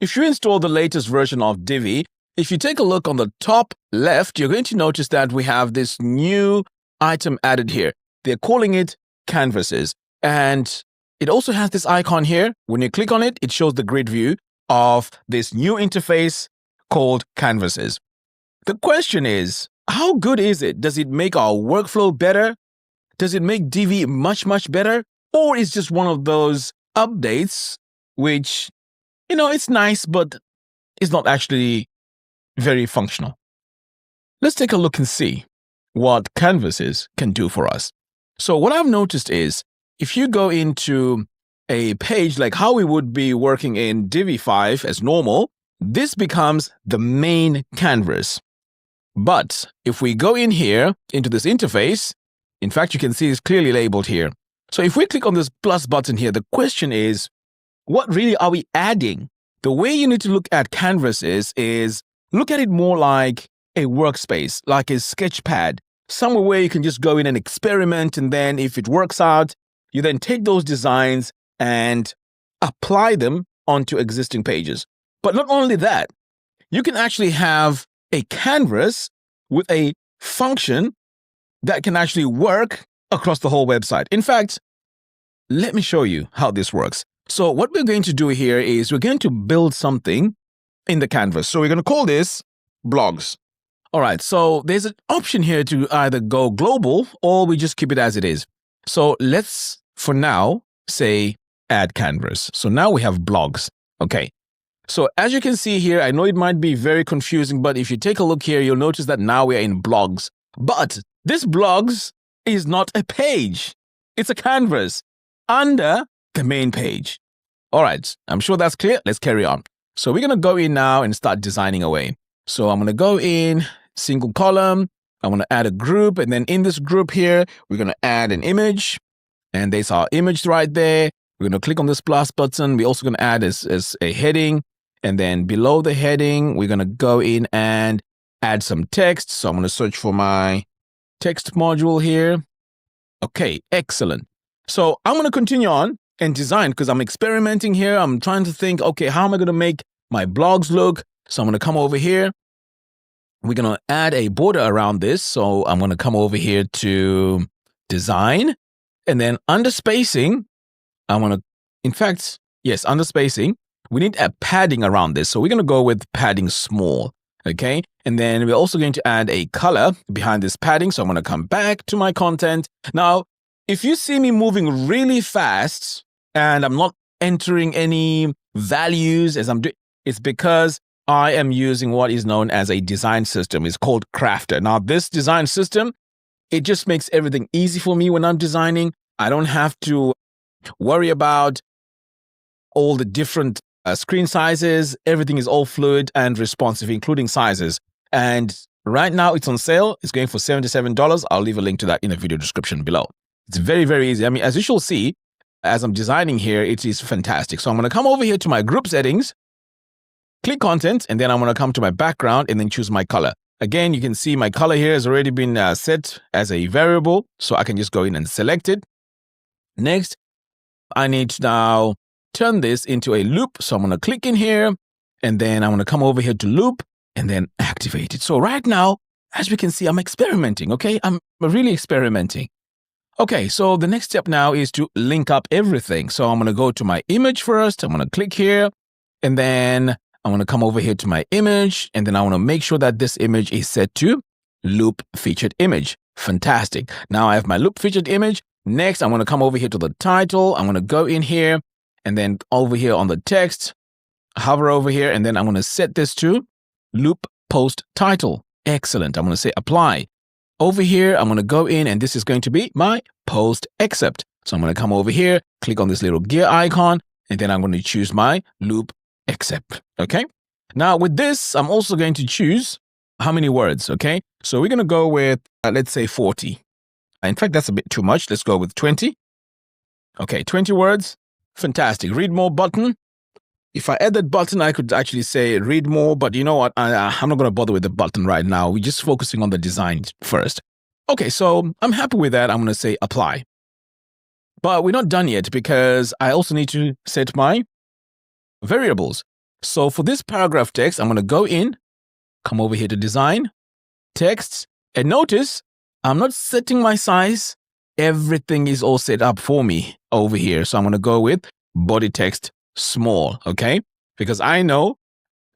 If you install the latest version of Divi, if you take a look on the top left, you're going to notice that we have this new item added here. They're calling it canvases. And it also has this icon here. When you click on it, it shows the grid view of this new interface called canvases. The question is, how good is it? Does it make our workflow better? Does it make Divi much, much better? Or is just one of those updates which, it's nice, but it's not actually very functional? Let's take a look and see what canvases can do for us. So what I've noticed is, if you go into a page like how we would be working in Divi 5 as normal, this becomes the main canvas. But if we go in here into this interface, in fact, you can see it's clearly labeled here. So if we click on this plus button here, the question is, what really are we adding? The way you need to look at canvases is look at it more like a workspace, like a sketch pad, somewhere where you can just go in and experiment, and then if it works out, you then take those designs and apply them onto existing pages. But not only that, you can actually have a canvas with a function that can actually work across the whole website. In fact, let me show you how this works. So what we're going to do here is we're going to build something in the canvas. So we're going to call this blogs. All right, so there's an option here to either go global or we just keep it as it is. So let's, for now, say add canvas. So now we have blogs. Okay. So as you can see here, I know it might be very confusing, but if you take a look here, you'll notice that now we are in blogs. But this blogs is not a page. It's a canvas under the main page. All right, I'm sure that's clear. Let's carry on. So we're going to go in now and start designing away. So I'm going to go in, single column. I'm going to add a group. And then in this group here, we're going to add an image. And there's our image right there. We're going to click on this plus button. We're also going to add as a heading. And then below the heading, we're going to go in and add some text. So I'm going to search for my text module here. Okay, excellent. So I'm going to continue on and design because I'm experimenting here. I'm trying to think, okay, how am I going to make my blogs look? So I'm going to come over here. We're going to add a border around this. So I'm going to come over here to design. And then under spacing, under spacing, we need a padding around this. So we're going to go with padding small. Okay. And then we're also going to add a color behind this padding. So I'm going to come back to my content. Now, if you see me moving really fast and I'm not entering any values as I'm doing, it's because I am using what is known as a design system. It's called Krafter. Now, this design system, it just makes everything easy for me when I'm designing. I don't have to worry about all the different screen sizes. Everything is all fluid and responsive, including sizes. And right now it's on sale. It's going for $77. I'll leave a link to that in the video description below. It's very, very easy. I mean, as you shall see, as I'm designing here, it is fantastic. So I'm going to come over here to my group settings, click content, and then I'm going to come to my background and then choose my color. Again, you can see my color here has already been set as a variable. So I can just go in and select it. Next, I need to now turn this into a loop. So I'm going to click in here and then I'm going to come over here to loop and then activate it. So right now, as we can see, I'm experimenting. Okay. I'm really experimenting. Okay. So the next step now is to link up everything. So I'm going to go to my image first. I'm going to click here and then I'm going to come over here to my image. And then I want to make sure that this image is set to loop featured image. Fantastic. Now I have my loop featured image. Next, I'm going to come over here to the title. I'm going to go in here and then over here on the text, hover over here, and then I'm going to set this to loop post title. Excellent. I'm going to say apply. Over here, I'm going to go in and this is going to be my post except. So I'm going to come over here, click on this little gear icon, and then I'm going to choose my loop except. Okay. Now with this, I'm also going to choose how many words. Okay. So we're going to go with, let's say 40. In fact, that's a bit too much. Let's go with 20. Okay, 20 words. Fantastic. Read more button. If I add that button, I could actually say read more, but you know what? I'm not going to bother with the button right now. We're just focusing on the design first. Okay, so I'm happy with that. I'm going to say apply. But we're not done yet because I also need to set my variables. So for this paragraph text, I'm going to go in, come over here to design, text, and notice I'm not setting my size. Everything is all set up for me over here. So I'm going to go with body text small, okay? Because I know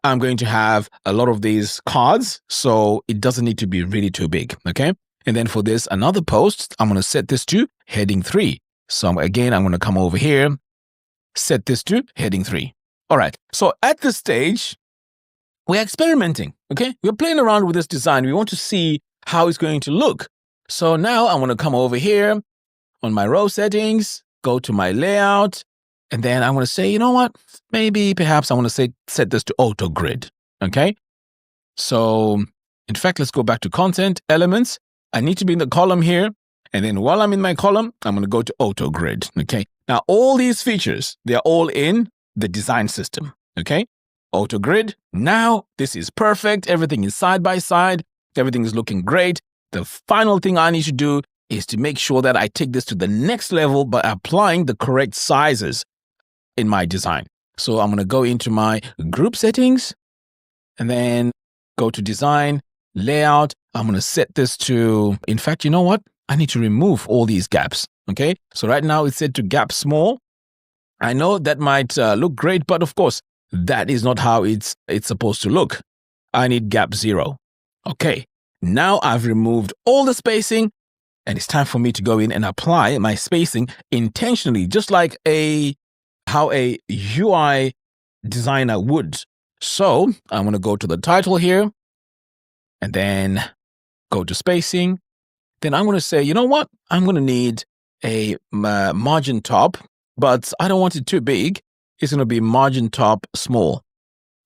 I'm going to have a lot of these cards, so it doesn't need to be really too big, okay? And then for this, another post, I'm going to set this to heading 3. So again, I'm going to come over here, set this to heading 3. All right, so at this stage, we're experimenting, okay? We're playing around with this design. We want to see how it's going to look. So now I'm going to come over here on my row settings, go to my layout, and then I'm going to say, you know what? Perhaps I want to set this to auto grid, okay? So in fact, let's go back to content, elements. I need to be in the column here. And then while I'm in my column, I'm going to go to auto grid, okay? Now, all these features, they're all in the design system, okay? Auto grid. Now, this is perfect. Everything is side by side. Everything is looking great. The final thing I need to do is to make sure that I take this to the next level by applying the correct sizes in my design. So I'm going to go into my group settings and then go to design, layout. I'm going to set this to, in fact, you know what? I need to remove all these gaps, okay? So right now it's set to gap small. I know that might look great, but of course, that is not how it's supposed to look. I need gap 0. Okay, now I've removed all the spacing and it's time for me to go in and apply my spacing intentionally, just like how a UI designer would. So I'm going to go to the title here and then go to spacing. Then I'm going to say, you know what? I'm going to need a margin top, but I don't want it too big. It's going to be margin top small.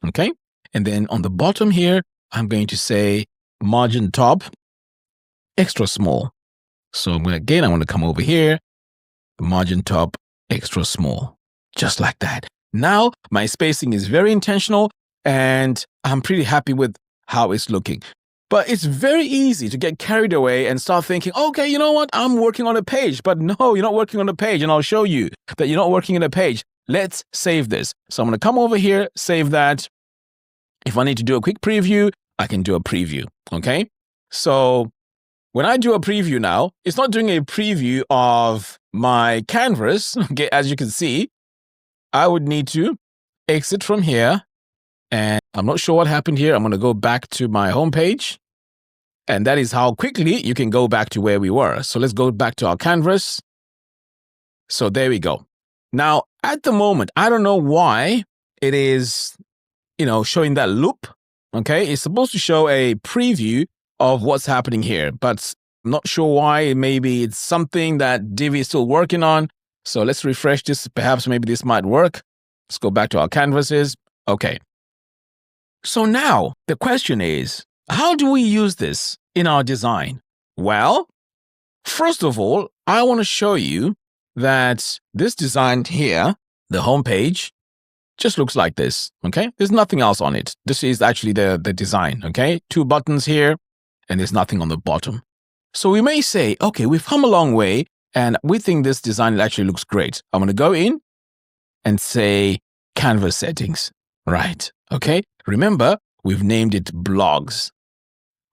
Okay. And then on the bottom here, I'm going to say margin top extra small. So I'm going to come over here, margin top extra small, just like that. Now my spacing is very intentional and I'm pretty happy with how it's looking. But it's very easy to get carried away and start thinking, okay, you know what? I'm working on a page. But no, you're not working on a page. And I'll show you that you're not working on a page. Let's save this. So I'm going to come over here, save that. If I need to do a quick preview, I can do a preview. Okay. So when I do a preview now, it's not doing a preview of my canvas. Okay. As you can see, I would need to exit from here. And I'm not sure what happened here. I'm going to go back to my homepage. And that is how quickly you can go back to where we were. So let's go back to our canvas. So there we go. Now, at the moment, I don't know why it is, showing that loop. Okay, it's supposed to show a preview of what's happening here, but I'm not sure why. Maybe it's something that Divi is still working on. So let's refresh this. Perhaps maybe this might work. Let's go back to our canvases. Okay. So now the question is, how do we use this in our design? Well, first of all, I want to show you that this design here, the homepage, just looks like this, okay? There's nothing else on it. This is actually the design, okay? 2 buttons here, and there's nothing on the bottom. So we may say, okay, we've come a long way, and we think this design actually looks great. I'm going to go in and say canvas settings, right? Okay? Remember, we've named it blogs.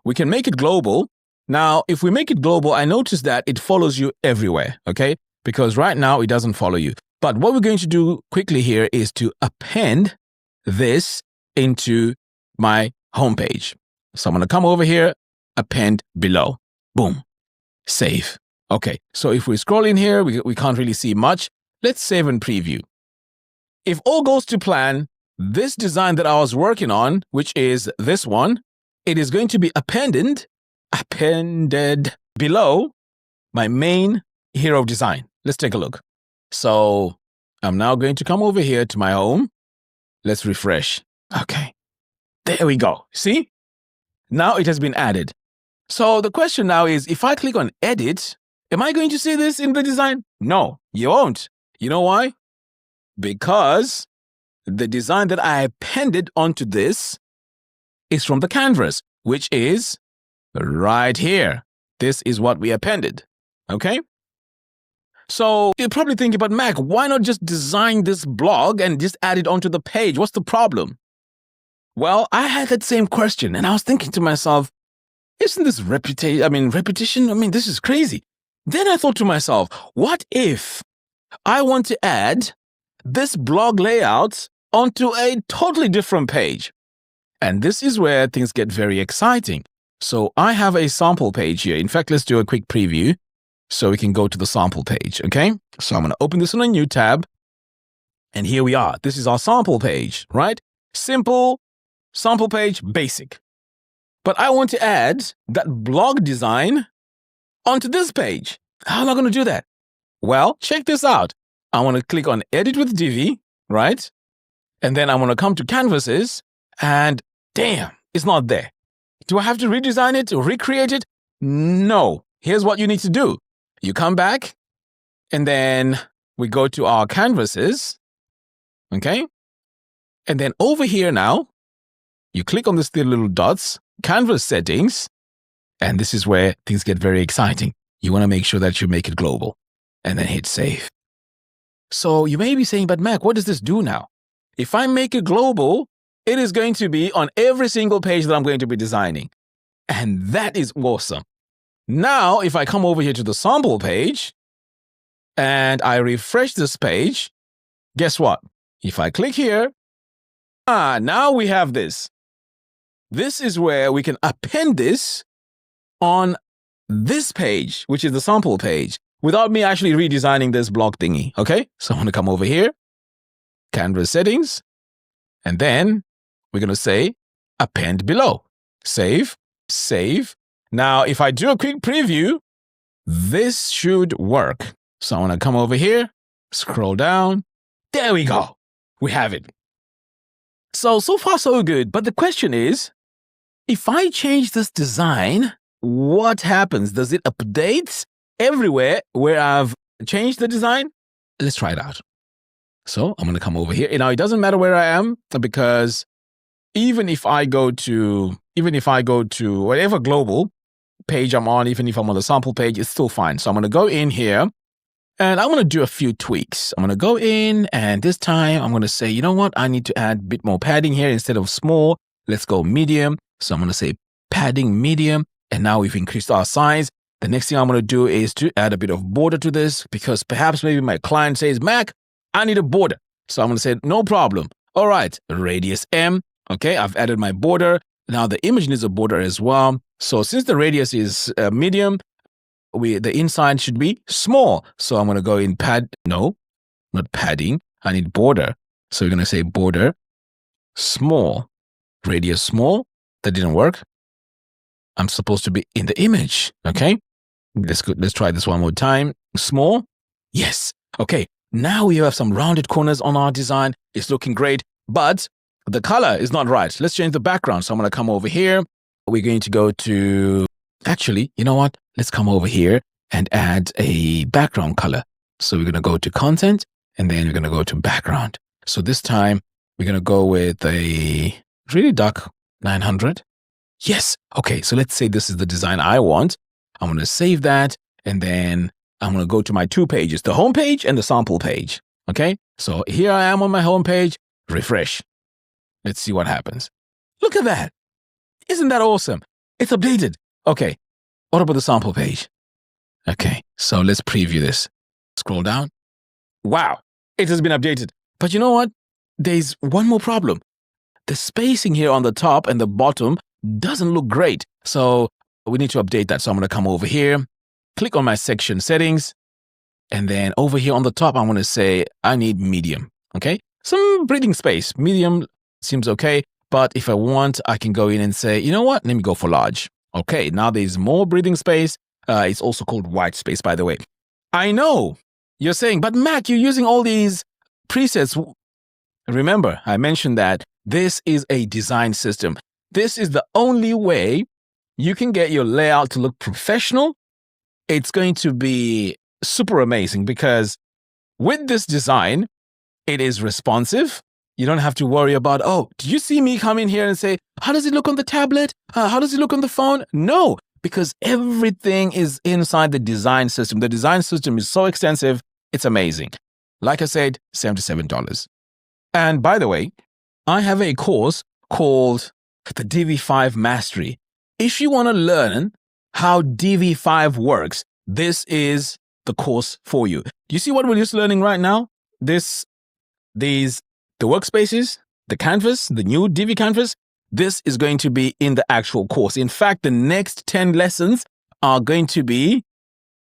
We can make it global. Now, if we make it global, I notice that it follows you everywhere, okay? Because right now it doesn't follow you. But what we're going to do quickly here is to append this into my homepage. So I'm going to come over here, append below. Boom. Save. Okay, so if we scroll in here, we can't really see much. Let's save and preview. If all goes to plan, this design that I was working on, which is this one, it is going to be appended below my main hero design. Let's take a look. So I'm now going to come over here to my home. Let's refresh. Okay, there we go. See? Now it has been added. So the question now is, if I click on edit, am I going to see this in the design? No, you won't. You know why? Because the design that I appended onto this is from the canvas, which is right here. This is what we appended. Okay? So you're probably thinking, but Mac, why not just design this blog and just add it onto the page? What's the problem? Well, I had that same question and I was thinking to myself, isn't this repetition? This is crazy. Then I thought to myself, what if I want to add this blog layout onto a totally different page? And this is where things get very exciting. So I have a sample page here. In fact, let's do a quick preview so we can go to the sample page, okay? So I'm going to open this on a new tab. And here we are. This is our sample page, right? Simple, sample page, basic. But I want to add that blog design onto this page. How am I going to do that? Well, check this out. I want to click on Edit with Divi, right? And then I want to come to Canvases, and damn, it's not there. Do I have to redesign it or recreate it? No. Here's what you need to do. You come back, and then we go to our Canvases, okay? And then over here now, you click on these three little dots, Canvas Settings, and this is where things get very exciting. You want to make sure that you make it global, and then hit Save. So you may be saying, but Mac, what does this do now? If I make it global, it is going to be on every single page that I'm going to be designing. And that is awesome. Now, if I come over here to the sample page and I refresh this page, guess what? If I click here, now we have this. This is where we can append this on this page, which is the sample page, without me actually redesigning this blog thingy, okay? So I'm going to come over here, Canvas Settings, and then we're going to say Append Below. Save, Save. Now, if I do a quick preview, this should work. So I'm going to come over here, scroll down. There we go. We have it. So far, so good. But the question is, if I change this design, what happens? Does it update everywhere where I've changed the design? Let's try it out. So I'm going to come over here. Now, it doesn't matter where I am because even if I go to whatever global page I'm on, even if I'm on the sample page, it's still fine. So I'm going to go in here and I'm going to do a few tweaks. I'm going to go in and this time I'm going to say, you know what? I need to add a bit more padding here instead of small. Let's go medium. So I'm going to say padding medium. And now we've increased our size. The next thing I'm going to do is to add a bit of border to this because perhaps maybe my client says, Mac, I need a border. So I'm going to say, no problem. All right, radius M. Okay, I've added my border. Now the image needs a border as well. So since the radius is medium, the inside should be small. So I'm going to go in no, not padding. I need border. So we're going to say border, small, radius small. That didn't work. I'm supposed to be in the image. Okay, let's try this one more time. Small. Yes. Okay. Now we have some rounded corners on our design. It's looking great, but the color is not right. Let's change the background. So I'm going to come over here. We're going to go to, actually, you know what? Let's come over here and add a background color. So we're going to go to content and then we're going to go to background. So this time we're going to go with a really dark 900. Yes. Okay. So let's say this is the design I want. I'm going to save that. And then I'm going to go to my two pages, the home page and the sample page. Okay. So here I am on my home page. Refresh. Let's see what happens. Look at that. Isn't that awesome? It's updated. Okay. What about the sample page? Okay. So let's preview this. Scroll down. Wow. It has been updated. But you know what? There's one more problem. The spacing here on the top and the bottom doesn't look great. So we need to update that. So I'm going to come over here, click on my section settings, and then over here on the top, I'm going to say I need medium. Okay. Some breathing space. Medium seems okay. But if I want, I can go in and say, you know what? Let me go for large. Okay. Now there's more breathing space. It's also called white space, by the way. I know you're saying, but Mac, you're using all these presets. Remember, I mentioned that this is a design system. This is the only way you can get your layout to look professional. It's going to be super amazing because with this design, it is responsive. You don't have to worry about, oh, did you see me come in here and say, how does it look on the tablet? How does it look on the phone? No, because everything is inside the design system. The design system is so extensive, it's amazing. Like I said, $77. And by the way, I have a course called the Divi 5 Mastery. If you want to learn how Divi 5 works, this is the course for you. Do you see what we're just learning right now? The workspaces, the canvas, the new Divi canvas, this is going to be in the actual course. In fact, the next 10 lessons are going to be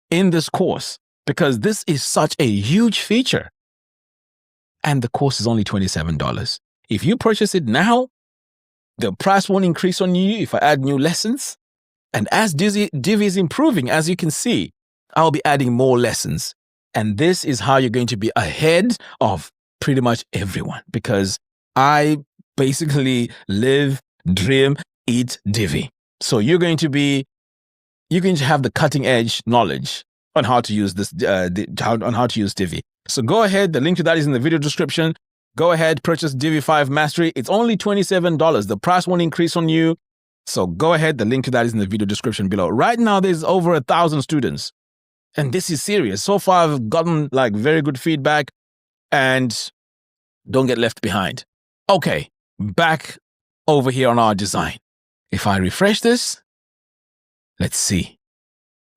in this course because this is such a huge feature. And the course is only $27. If you purchase it now, the price won't increase on you if I add new lessons. And as Divi is improving, as you can see, I'll be adding more lessons. And this is how you're going to be ahead of pretty much everyone because I basically live, dream, eat Divi. So you're going to have the cutting edge knowledge on how to use this, on how to use Divi. So go ahead. The link to that is in the video description. Go ahead, purchase Divi 5 Mastery. It's only $27. The price won't increase on you. So go ahead. The link to that is in the video description below. Right now, there's over 1,000 students. And this is serious. So far, I've gotten very good feedback and don't get left behind. Okay, back over here on our design. If I refresh this, let's see.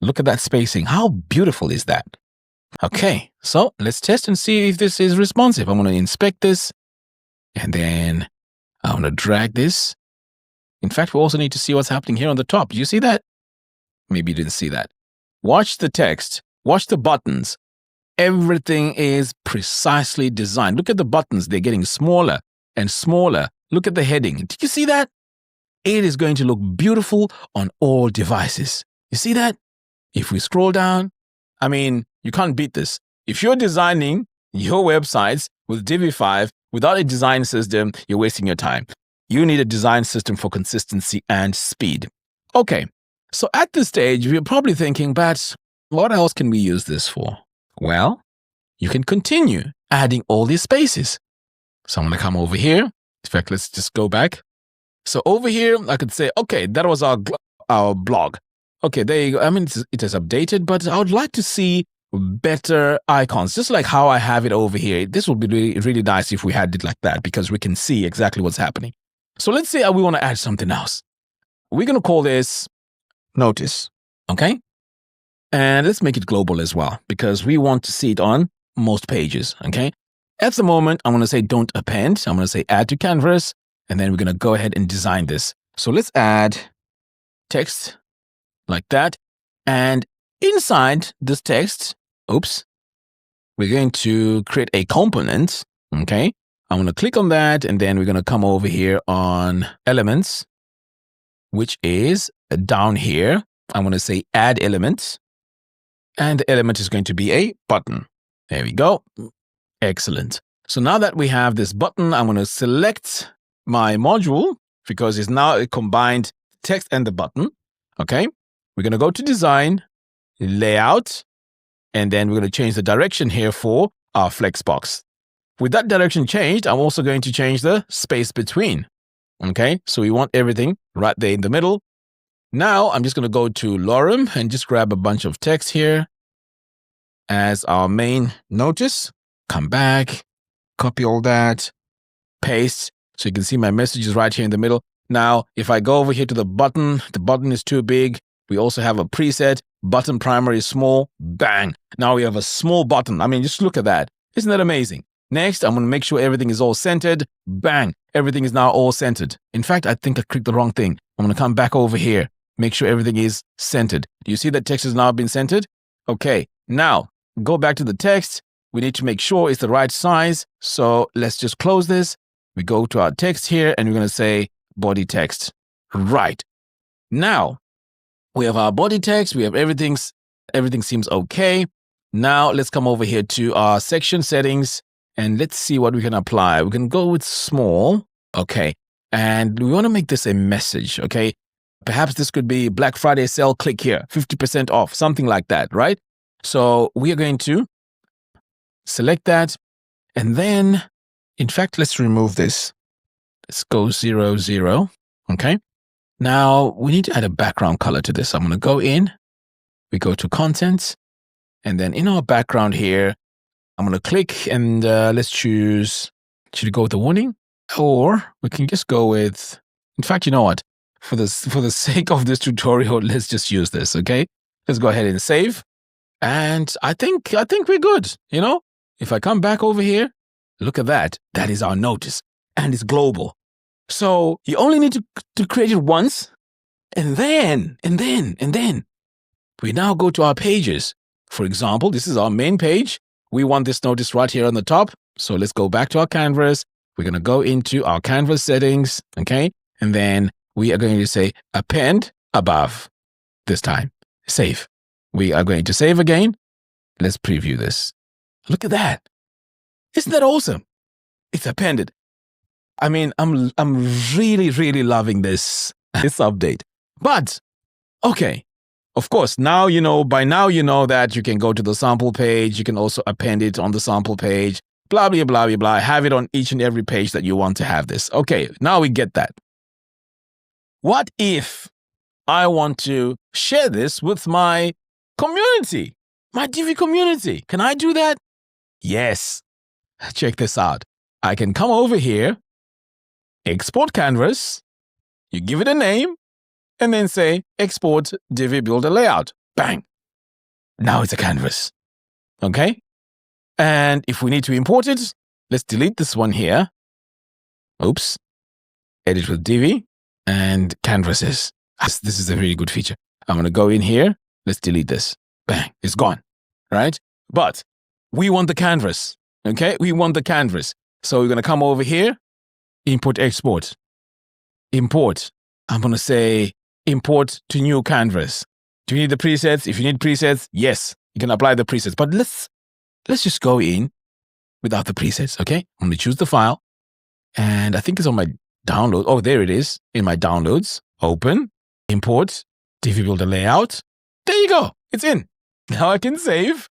Look at that spacing. How beautiful is that? Okay, so let's test and see if this is responsive. I'm going to inspect this and then I'm going to drag this. In fact, we also need to see what's happening here on the top. Do you see that? Maybe you didn't see that. Watch the text. Watch the buttons. Everything is precisely designed. Look at the buttons. They're getting smaller and smaller. Look at the heading. Did you see that? It is going to look beautiful on all devices. You see that? If we scroll down, I mean, you can't beat this. If you're designing your websites with Divi 5 without a design system, you're wasting your time. You need a design system for consistency and speed. Okay, so at this stage, we're probably thinking, but what else can we use this for? Well, you can continue adding all these spaces. So I'm going to come over here. In fact, let's just go back. So over here, I could say, okay, that was our blog. Okay, there you go. I mean, it has updated, but I would like to see better icons, just like how I have it over here. This would be really, really nice if we had it like that because we can see exactly what's happening. So let's say we want to add something else. We're going to call this notice, okay? And let's make it global as well because we want to see it on most pages, okay? At the moment, I'm going to say don't append. I'm going to say add to canvas, and then we're going to go ahead and design this. So let's add text like that. And inside this text, we're going to create a component, okay? I'm going to click on that, and then we're going to come over here on elements, which is down here. I'm going to say add elements, and the element is going to be a button. There we go. Excellent. So now that we have this button, I'm going to select my module because it's now a combined text and the button, okay? We're going to go to design, layout, and then we're going to change the direction here for our flex box. With that direction changed, I'm also going to change the space between. Okay, so we want everything right there in the middle. Now I'm just going to go to Lorem and just grab a bunch of text here as our main notice. Come back, copy all that, paste. So you can see my message is right here in the middle. Now, if I go over here to the button is too big. We also have a preset, button primary is small, bang. Now we have a small button. I mean, just look at that. Isn't that amazing? Next, I'm going to make sure everything is all centered. Bang, everything is now all centered. In fact, I think I clicked the wrong thing. I'm going to come back over here, make sure everything is centered. Do you see that text has now been centered? Okay, now go back to the text. We need to make sure it's the right size. So let's just close this. We go to our text here and we're going to say body text. Right. Now, we have our body text. We have everything seems okay. Now let's come over here to our section settings and let's see what we can apply. We can go with small. Okay. And we want to make this a message. Okay. Perhaps this could be Black Friday sale, click here, 50% off, something like that, right? So we are going to select that. And then, in fact, let's remove this. Let's go 0, 0. Okay. Now we need to add a background color to this. I'm going to go in, we go to content, and then in our background here, I'm going to click and let's choose, should we go with the warning? Or we can just go with, in fact, you know what? For the sake of this tutorial, let's just use this, okay? Let's go ahead and save. And I think we're good, you know? If I come back over here, look at that. That is our notice. And it's global. So you only need to create it once. And then we now go to our pages. For example, this is our main page. We want this notice right here on the top. So let's go back to our canvas. We're going to go into our canvas settings, okay? And then we are going to say append above this time. Save. We are going to save again. Let's preview this. Look at that. Isn't that awesome? It's appended. I mean, I'm really loving this update. But, okay. Of course, now you know, by now you know that you can go to the sample page. You can also append it on the sample page. Blah, blah, blah, blah, blah. Have it on each and every page that you want to have this. Okay, now we get that. What if I want to share this with my community, my Divi community? Can I do that? Yes. Check this out. I can come over here, export canvas, you give it a name, and then say export Divi builder layout. Bang. Now it's a canvas. Okay? And if we need to import it, let's delete this one here. Oops. Edit with Divi and canvases. This is a really good feature. I'm going to go in here. Let's delete this. Bang. It's gone. Right? But we want the canvas. Okay? We want the canvas. So we're going to come over here. Import, export. Import. I'm going to say import to new canvas. Do you need the presets? If you need presets, yes, you can apply the presets. But let's just go in without the presets, okay? I'm going to choose the file. And I think it's on my download. Oh, there it is. In my downloads. Open. Import. Divi builder layout. There you go. It's in. Now I can save.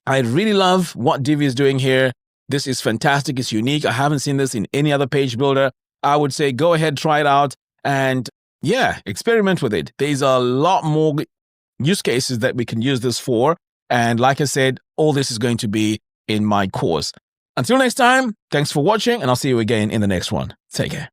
I really love what Divi is doing here. This is fantastic. It's unique. I haven't seen this in any other page builder. I would say go ahead, try it out. And yeah, experiment with it. There's a lot more use cases that we can use this for. And like I said, all this is going to be in my course. Until next time, thanks for watching, and I'll see you again in the next one. Take care.